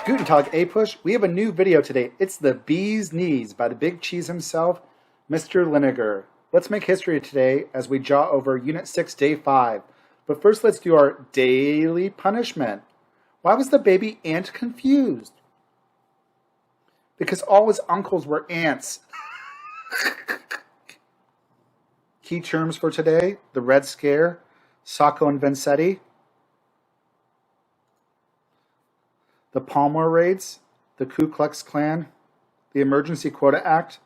Guten Tag, APUSH. We have a new video today. It's the Bee's Knees by the big cheese himself, Mr. Lindbergh. Let's make history today as we jaw over Unit 6, Day 5. But first, let's do our daily punishment. Why was the baby ant confused? Because all his uncles were ants. Key terms for today: the Red Scare, Sacco and Vanzetti, the Palmer Raids, the Ku Klux Klan, the Emergency Quota Act,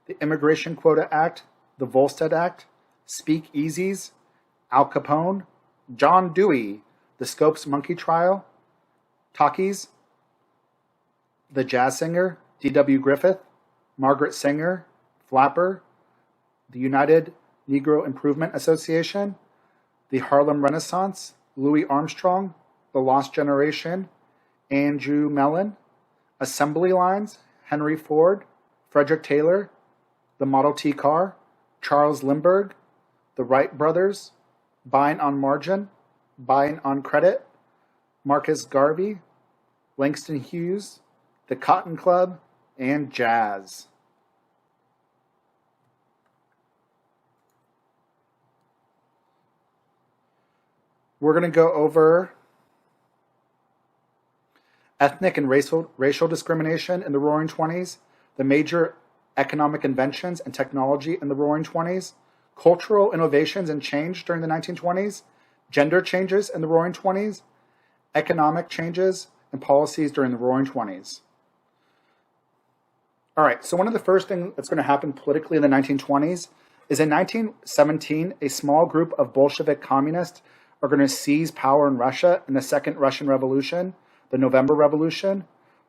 the Immigration Quota Act, the Volstead Act, Speakeasies, Al Capone, John Dewey, the Scopes Monkey Trial, Talkies, the Jazz Singer, D.W. Griffith, Margaret Sanger, Flapper, the United Negro Improvement Association, the Harlem Renaissance, Louis Armstrong, the Lost Generation, Andrew Mellon, Assembly Lines, Henry Ford, Frederick Taylor, the Model T car, Charles Lindbergh, the Wright brothers, Buying on Margin, Buying on Credit, Marcus Garvey, Langston Hughes, the Cotton Club, and jazz. We're going to go over ethnic and racial discrimination in the Roaring Twenties, the major economic inventions and technology in the Roaring Twenties, cultural innovations and change during the 1920s, gender changes in the Roaring Twenties, economic changes and policies during the Roaring Twenties. All right, so one of the first things that's going to happen politically in the 1920s is in 1917, a small group of Bolshevik communists are going to seize power in Russia in the Second Russian Revolution, the November Revolution.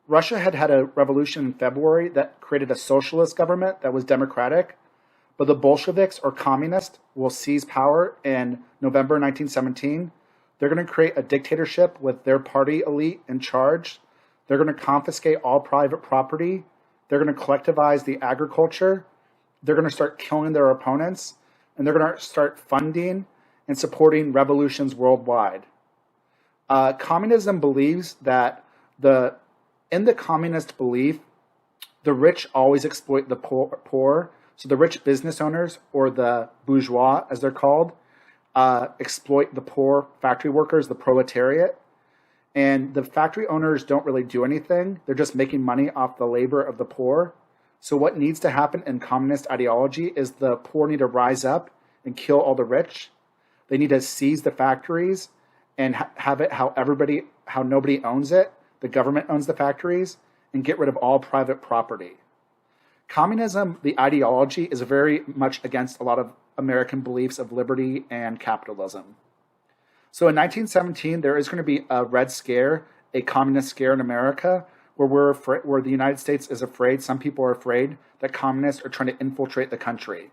Russia had had a revolution in February that created a socialist government that was democratic, but the Bolsheviks or communists will seize power in November 1917. They're going to create a dictatorship with their party elite in charge. They're going to confiscate all private property. They're going to collectivize the agriculture. They're going to start killing their opponents, and they're going to start funding and supporting revolutions worldwide. Communism believes that in the communist belief, the rich always exploit the poor. So the rich business owners, or the bourgeois as they're called, exploit the poor factory workers, the proletariat. And the factory owners don't really do anything. They're just making money off the labor of the poor. So what needs to happen in communist ideology is the poor need to rise up and kill all the rich. They need to seize the factories and have it how nobody owns it. The government owns the factories, and get rid of all private property. Communism, the ideology, is very much against a lot of American beliefs of liberty and capitalism. So in 1917, there is going to be a Red Scare, a communist scare in America, where the United States is afraid, some people are afraid, that communists are trying to infiltrate the country.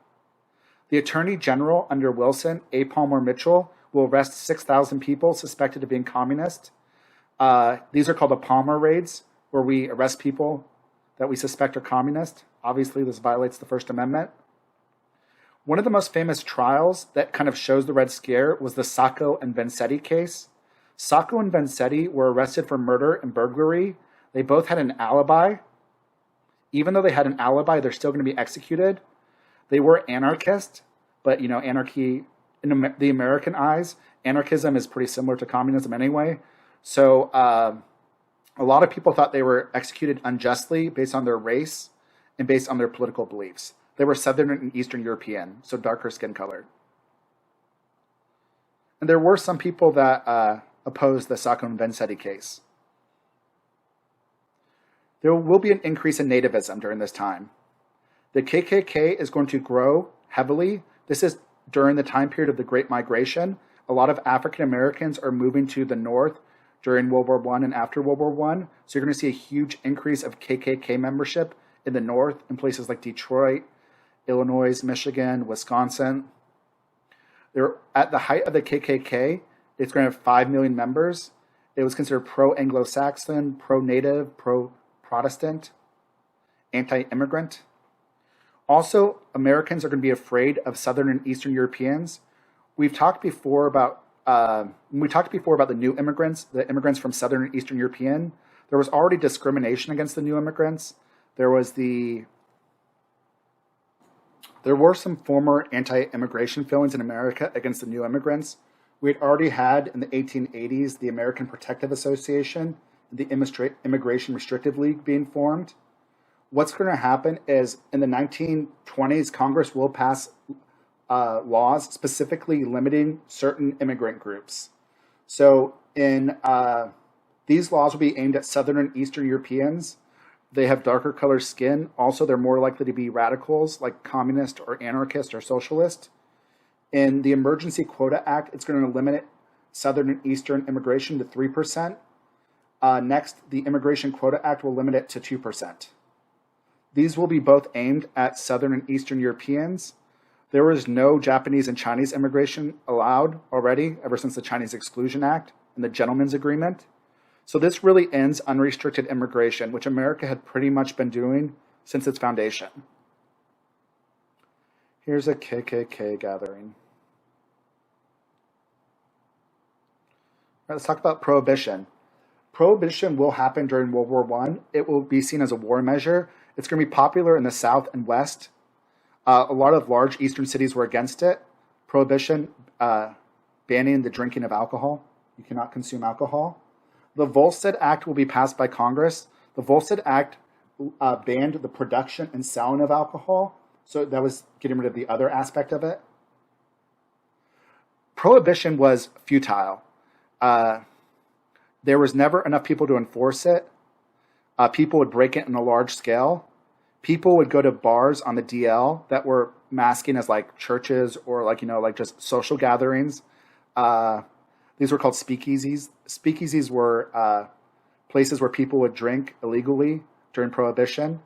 The Attorney General under Wilson, A. Palmer Mitchell, will arrest 6,000 people suspected of being communist. These are called the Palmer Raids, where we arrest people that we suspect are communist. Obviously, this violates the First Amendment. One of the most famous trials that kind of shows the Red Scare was the Sacco and Vanzetti case. Sacco and Vanzetti were arrested for murder and burglary. They both had an alibi. Even though they had an alibi, they're still going to be executed. They were anarchists, but anarchy, in the American eyes, anarchism is pretty similar to communism anyway. So a lot of people thought they were executed unjustly based on their race and based on their political beliefs. They were Southern and Eastern European, so darker skin color. And there were some people that opposed the Sacco and Vanzetti case. There will be an increase in nativism during this time. The KKK is going to grow heavily. This is during the time period of the Great Migration. A lot of African Americans are moving to the north during World War I and after World War I. So you're going to see a huge increase of KKK membership in the north, in places like Detroit, Illinois, Michigan, Wisconsin. They're at the height of the KKK. It's going to have 5 million members. It was considered pro-Anglo-Saxon, pro-Native, pro-Protestant, anti-immigrant. Also, Americans are going to be afraid of Southern and Eastern Europeans. We've talked before about the new immigrants, the immigrants from Southern and Eastern European. there was already discrimination against the new immigrants. There were some former anti-immigration feelings in America against the new immigrants. We had already had in the 1880s the American Protective Association, the Immigration Restrictive League being formed. What's going to happen is in the 1920s, Congress will pass laws specifically limiting certain immigrant groups. So these laws will be aimed at Southern and Eastern Europeans. They have darker colored skin. Also, they're more likely to be radicals like communist or anarchist or socialist. In the Emergency Quota Act, it's going to limit Southern and Eastern immigration to 3%. Next, the Immigration Quota Act will limit it to 2%. These will be both aimed at Southern and Eastern Europeans. There was no Japanese and Chinese immigration allowed already ever since the Chinese Exclusion Act and the Gentleman's Agreement. So this really ends unrestricted immigration, which America had pretty much been doing since its foundation. Here's a KKK gathering. All right, let's talk about Prohibition. Prohibition will happen during World War I. It will be seen as a war measure. It's going to be popular in the South and West. A lot of large Eastern cities were against it. Prohibition, banning the drinking of alcohol. You cannot consume alcohol. The Volstead Act will be passed by Congress. The Volstead Act banned the production and selling of alcohol. So that was getting rid of the other aspect of it. Prohibition was futile. There was never enough people to enforce it. People would break it on a large scale. People would go to bars on the DL that were masking as like churches or like just social gatherings. These were called speakeasies. Speakeasies were places where people would drink illegally during Prohibition.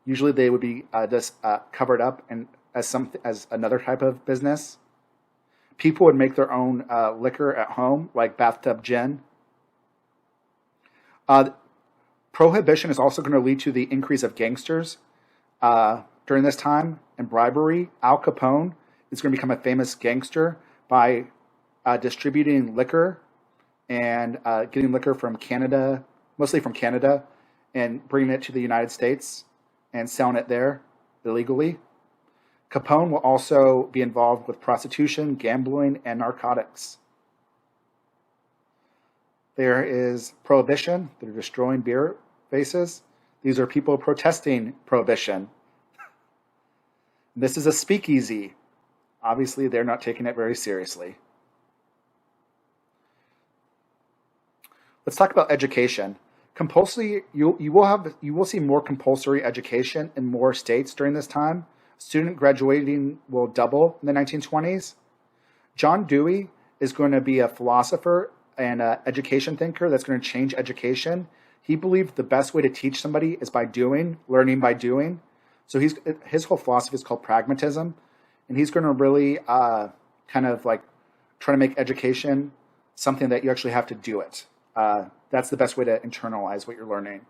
Usually they would be just covered up and as another type of business. People would make their own liquor at home, like bathtub gin. Prohibition is also going to lead to the increase of gangsters during this time and bribery. Al Capone is going to become a famous gangster by distributing liquor and getting liquor from Canada, mostly from Canada, and bringing it to the United States and selling it there illegally. Capone will also be involved with prostitution, gambling, and narcotics. There is Prohibition. They're destroying beer faces. These are people protesting Prohibition. This is a speakeasy. Obviously, they're not taking it very seriously. Let's talk about education. Compulsory, you will see more compulsory education in more states during this time. Student graduating will double in the 1920s. John Dewey is going to be a philosopher and an education thinker that's going to change education. He believed the best way to teach somebody is by doing, learning by doing. So his whole philosophy is called pragmatism, and he's going to really kind of like try to make education something that you actually have to do it. That's the best way to internalize what you're learning.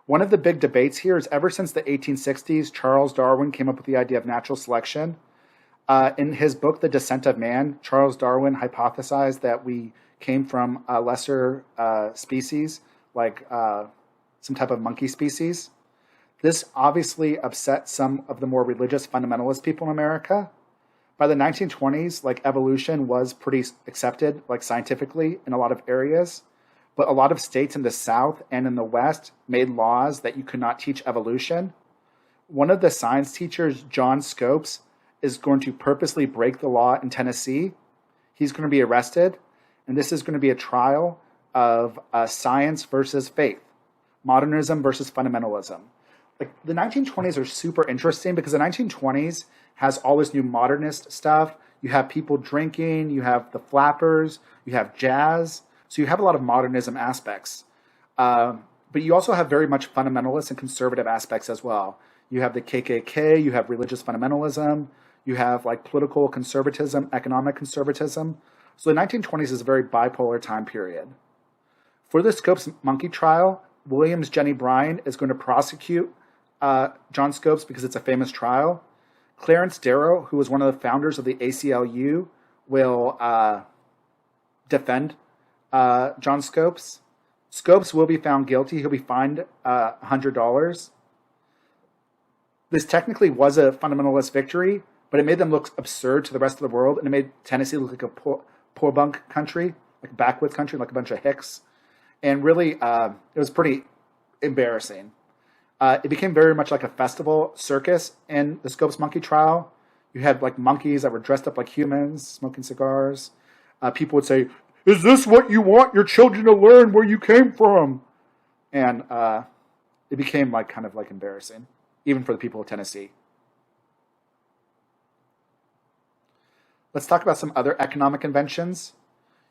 One of the big debates here is ever since the 1860s, Charles Darwin came up with the idea of natural selection. In his book, The Descent of Man, Charles Darwin hypothesized that we came from a lesser species, like some type of monkey species. This obviously upset some of the more religious fundamentalist people in America. By the 1920s, like evolution was pretty accepted, like scientifically in a lot of areas. But a lot of states in the South and in the West made laws that you could not teach evolution. One of the science teachers, John Scopes, is going to purposely break the law in Tennessee. He's going to be arrested, and this is going to be a trial of science versus faith, modernism versus fundamentalism. Like the 1920s are super interesting because the 1920s has all this new modernist stuff. You have people drinking, you have the flappers, you have jazz. So you have a lot of modernism aspects. But you also have very much fundamentalist and conservative aspects as well. You have the KKK, you have religious fundamentalism, you have like political conservatism, economic conservatism. So the 1920s is a very bipolar time period. For the Scopes monkey trial, Williams Jenny Bryan is going to prosecute John Scopes because it's a famous trial. Clarence Darrow, who was one of the founders of the ACLU, will defend John Scopes. Scopes will be found guilty. He'll be fined $100. This technically was a fundamentalist victory, but it made them look absurd to the rest of the world, and it made Tennessee look like a poor bunk country, like a backwoods country, like a bunch of hicks. And really, it was pretty embarrassing. It became very much like a festival circus in the Scopes monkey trial. You had like monkeys that were dressed up like humans, smoking cigars. People would say, "Is this what you want your children to learn where you came from?" And it became like kind of like embarrassing, even for the people of Tennessee. Let's talk about some other economic inventions.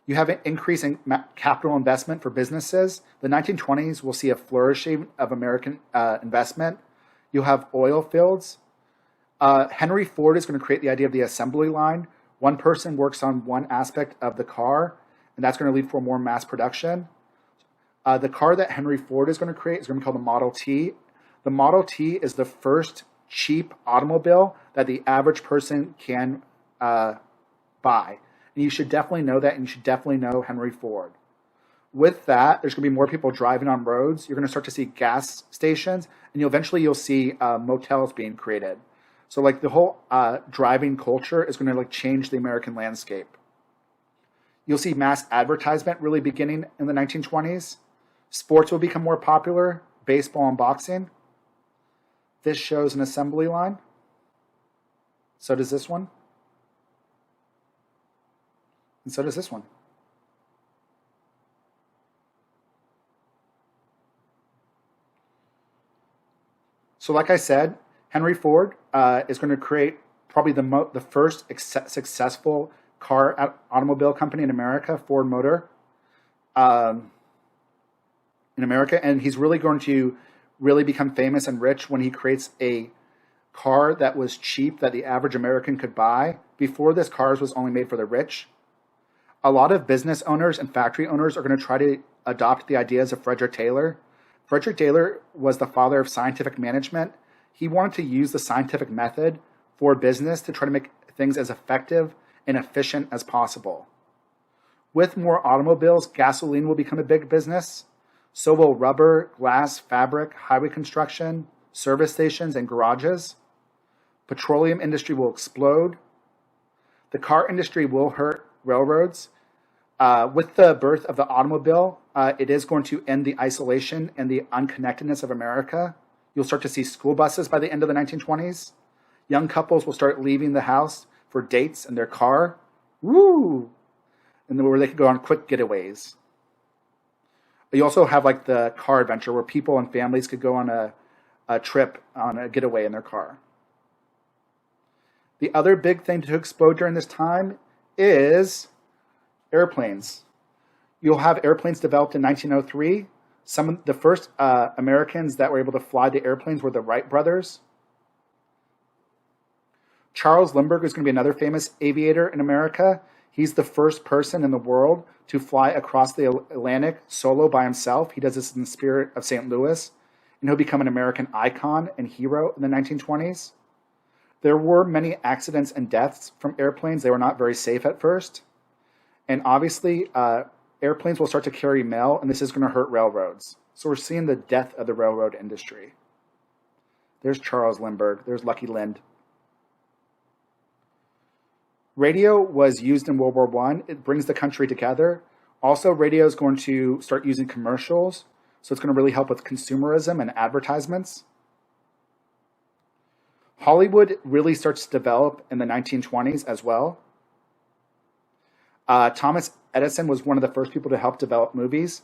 You have an increase in capital investment for businesses. The 1920s will see a flourishing of American investment. You'll have oil fields. Henry Ford is going to create the idea of the assembly line. One person works on one aspect of the car, and that's going to lead for more mass production. The car that Henry Ford is going to create is going to be called the Model T. The Model T is the first cheap automobile that the average person can buy. And you should definitely know that, and you should definitely know Henry Ford. With that, there's going to be more people driving on roads. You're going to start to see gas stations, and eventually you'll see motels being created. So like the whole driving culture is going to like change the American landscape. You'll see mass advertisement really beginning in the 1920s. Sports will become more popular, baseball and boxing. This shows an assembly line. So does this one. And so does this one. So like I said, Henry Ford is going to create probably the first successful automobile company in America, Ford Motor, in America. And he's really going to really become famous and rich when he creates a car that was cheap that the average American could buy. Before this, cars was only made for the rich. A lot of business owners and factory owners are going to try to adopt the ideas of Frederick Taylor. Frederick Taylor was the father of scientific management. He wanted to use the scientific method for business to try to make things as effective and efficient as possible. With more automobiles, gasoline will become a big business. So will rubber, glass, fabric, highway construction, service stations, and garages. Petroleum industry will explode. The car industry will hurt railroads. With the birth of the automobile, it is going to end the isolation and the unconnectedness of America. You'll start to see school buses by the end of the 1920s. Young couples will start leaving the house for dates in their car. Woo! And then where they could go on quick getaways. But you also have like the car adventure where people and families could go on a trip on a getaway in their car. The other big thing to explode during this time is airplanes. You'll have airplanes developed in 1903. Some of the first Americans that were able to fly the airplanes were the Wright brothers. Charles Lindbergh is going to be another famous aviator in America. He's the first person in the world to fly across the Atlantic solo by himself. He does this in the spirit of St. Louis, and he'll become an American icon and hero in the 1920s. There were many accidents and deaths from airplanes. They were not very safe at first. And obviously, airplanes will start to carry mail, and this is going to hurt railroads. So we're seeing the death of the railroad industry. There's Charles Lindbergh. There's Lucky Lind. Radio was used in World War I. It brings the country together. Also, radio is going to start using commercials. So it's going to really help with consumerism and advertisements. Hollywood really starts to develop in the 1920s as well. Thomas Edison was one of the first people to help develop movies.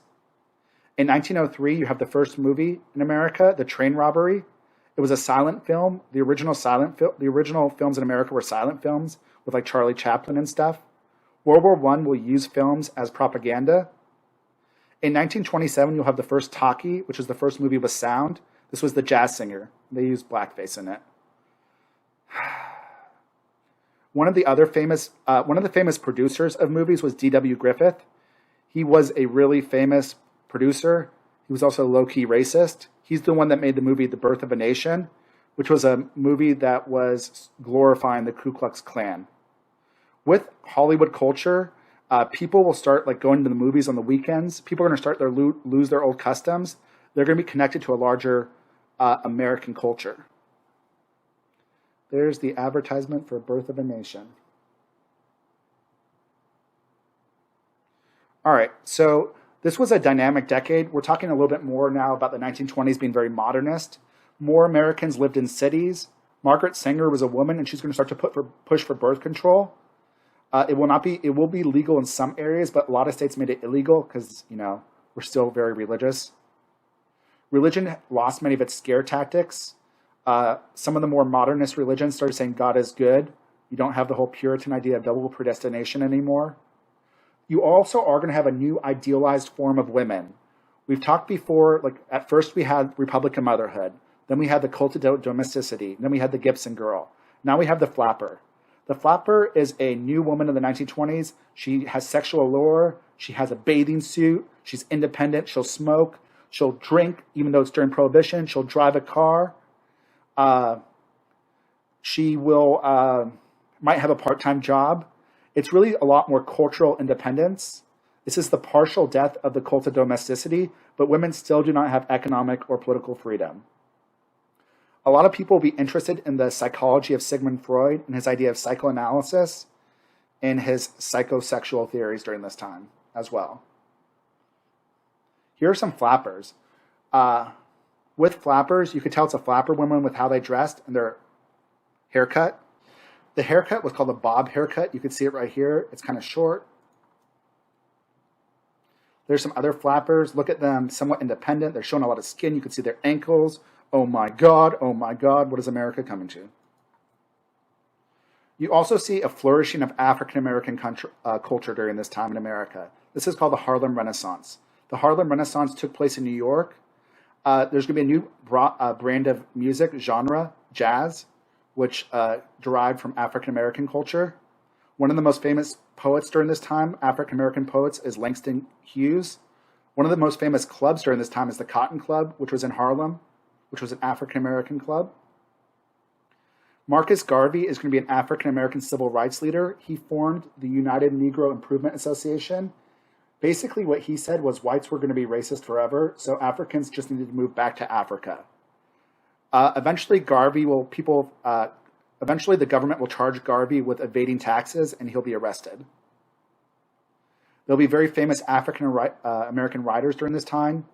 In 1903, you have the first movie in America, The Train Robbery. It was a silent film. The original films in America were silent films with like Charlie Chaplin and stuff. World War I will use films as propaganda. In 1927, you'll have the first talkie, which is the first movie with sound. This was The Jazz Singer. They used blackface in it. One of the famous producers of movies was D.W. Griffith. He was a really famous producer. He was also low-key racist. He's the one that made the movie The Birth of a Nation, which was a movie that was glorifying the Ku Klux Klan. With Hollywood culture, People will start like going to the movies on the weekends. People are going to start lose their old customs. They're going to be connected to a larger American culture. There's the advertisement for Birth of a Nation. All right, so this was a dynamic decade. We're talking a little bit more now about the 1920s being very modernist. More Americans lived in cities. Margaret Sanger was a woman, and she's going to start to push for birth control. It will be legal in some areas, but a lot of states made it illegal because, we're still very religious. Religion lost many of its scare tactics. Some of the more modernist religions started saying God is good. You don't have the whole Puritan idea of double predestination anymore. You also are going to have a new idealized form of women. We've talked before, like at first we had Republican motherhood. Then we had the cult of domesticity. Then we had the Gibson girl. Now we have the flapper. The flapper is a new woman in the 1920s. She has sexual allure. She has a bathing suit. She's independent. She'll smoke. She'll drink, even though it's during Prohibition. She'll drive a car. She will might have a part-time job. It's really a lot more cultural independence. This is the partial death of the cult of domesticity, but women still do not have economic or political freedom. A lot of people will be interested in the psychology of Sigmund Freud and his idea of psychoanalysis and his psychosexual theories during this time as well. Here are some flappers. With flappers, you could tell it's a flapper woman with how they dressed and their haircut. The haircut was called a bob haircut. You can see it right here. It's kind of short. There's some other flappers. Look at them, somewhat independent. They're showing a lot of skin. You can see their ankles. Oh my God, what is America coming to? You also see a flourishing of African-American culture during this time in America. This is called the Harlem Renaissance. The Harlem Renaissance took place in New York. There's going to be a new brand of music, genre, jazz, which derived from African-American culture. One of the most famous poets during this time, African-American poets, is Langston Hughes. One of the most famous clubs during this time is the Cotton Club, which was in Harlem, which was an African-American club. Marcus Garvey is going to be an African-American civil rights leader. He formed the United Negro Improvement Association. Basically, what he said was whites were going to be racist forever, so Africans just needed to move back to Africa. Eventually, the government will charge Garvey with evading taxes, and he'll be arrested. There'll be very famous African American writers during this time.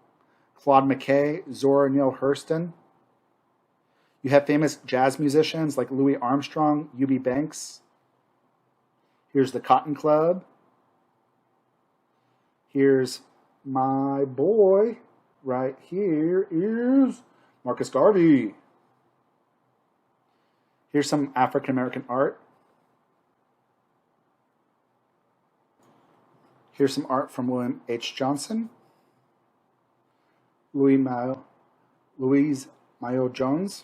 Claude McKay, Zora Neale Hurston. You have famous jazz musicians like Louis Armstrong, Eubie Banks. Here's the Cotton Club. Here's my boy. Right here is Marcus Garvey. Here's some African American art. Here's some art from William H. Johnson. Louise Mayo Jones.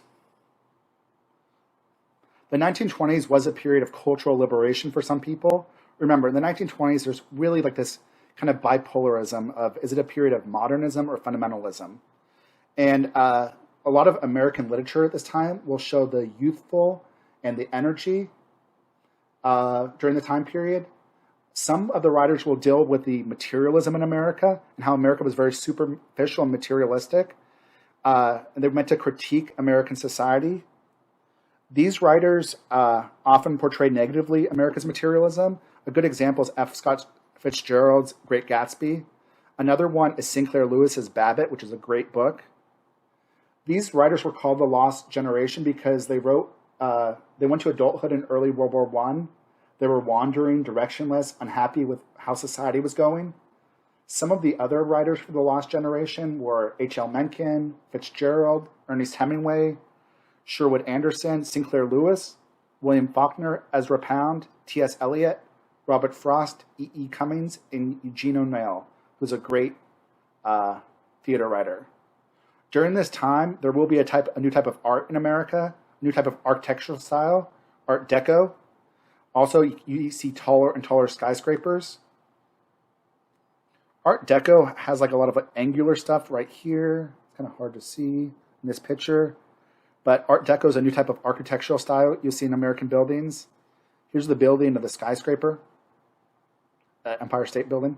The 1920s was a period of cultural liberation for some people. Remember, in the 1920s, there's really like this kind of bipolarism of, is it a period of modernism or fundamentalism? And a lot of American literature at this time will show the youthful and the energy during the time period. Some of the writers will deal with the materialism in America and how America was very superficial and materialistic. And they're meant to critique American society. These writers often portray negatively America's materialism. A good example is F. Scott Fitzgerald's Great Gatsby. Another one is Sinclair Lewis's Babbitt, which is a great book. These writers were called the Lost Generation because they went to adulthood in early World War I. They were wandering, directionless, unhappy with how society was going. Some of the other writers for the Lost Generation were H.L. Mencken, Fitzgerald, Ernest Hemingway, Sherwood Anderson, Sinclair Lewis, William Faulkner, Ezra Pound, T.S. Eliot, Robert Frost, E.E. Cummings, and Eugene O'Neill, who's a great theater writer. During this time, there will be a new type of art in America, a new type of architectural style, Art Deco. Also, you see taller and taller skyscrapers. Art Deco has like a lot of angular stuff right here. It's kind of hard to see in this picture. But Art Deco is a new type of architectural style you see in American buildings. Here's the building of the skyscraper. Empire State Building.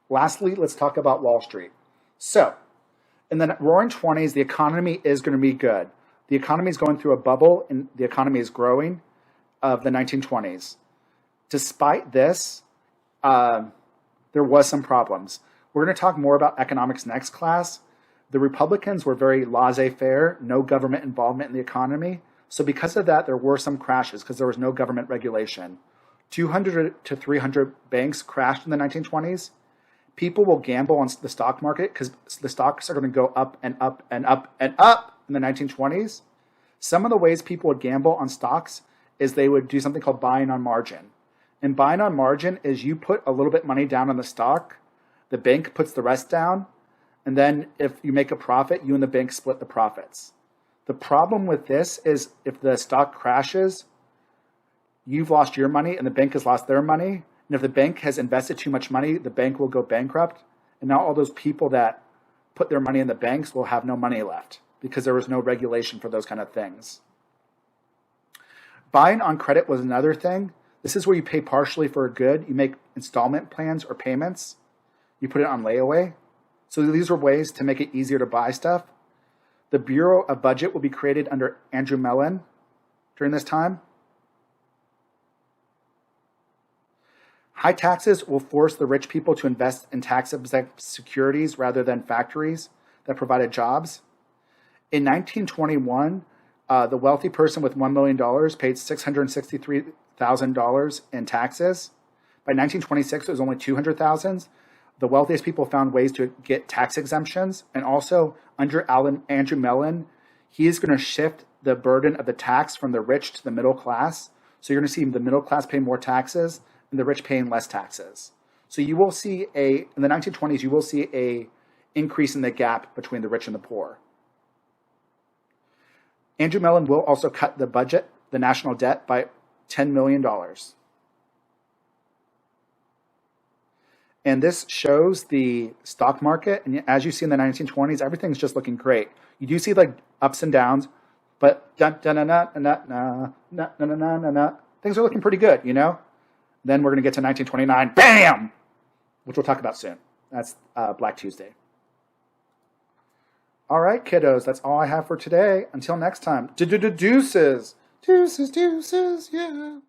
Lastly, let's talk about Wall Street. So, in the roaring 20s, the economy is going to be good. The economy is going through a bubble, and the economy is growing of the 1920s. Despite this, there was some problems. We're going to talk more about economics next class. The Republicans were very laissez-faire, no government involvement in the economy. So because of that, there were some crashes because there was no government regulation. 200 to 300 banks crashed in the 1920s. People will gamble on the stock market because the stocks are going to go up and up and up and up in the 1920s. Some of the ways people would gamble on stocks is they would do something called buying on margin. And buying on margin is you put a little bit money down on the stock, the bank puts the rest down, and then if you make a profit, you and the bank split the profits. The problem with this is if the stock crashes, you've lost your money and the bank has lost their money. And if the bank has invested too much money, the bank will go bankrupt. And now all those people that put their money in the banks will have no money left because there was no regulation for those kind of things. Buying on credit was another thing. This is where you pay partially for a good. You make installment plans or payments. You put it on layaway. So these were ways to make it easier to buy stuff. The Bureau of Budget will be created under Andrew Mellon during this time. High taxes will force the rich people to invest in tax-exempt securities rather than factories that provided jobs. In 1921, the wealthy person with $1 million paid $663,000 in taxes. By 1926, it was only $200,000. The wealthiest people found ways to get tax exemptions. And also, under Andrew Mellon, he is going to shift the burden of the tax from the rich to the middle class. So you're going to see the middle class pay more taxes and the rich paying less taxes. So you will see in the 1920s, you will see a increase in the gap between the rich and the poor. Andrew Mellon will also cut the budget, the national debt, by $10 million. And this shows the stock market. And as you see in the 1920s, everything's just looking great. You do see like ups and downs, but things are looking pretty good, you know? Then we're going to get to 1929, bam, which we'll talk about soon. That's Black Tuesday. All right, kiddos, that's all I have for today. Until next time, deuces, yeah.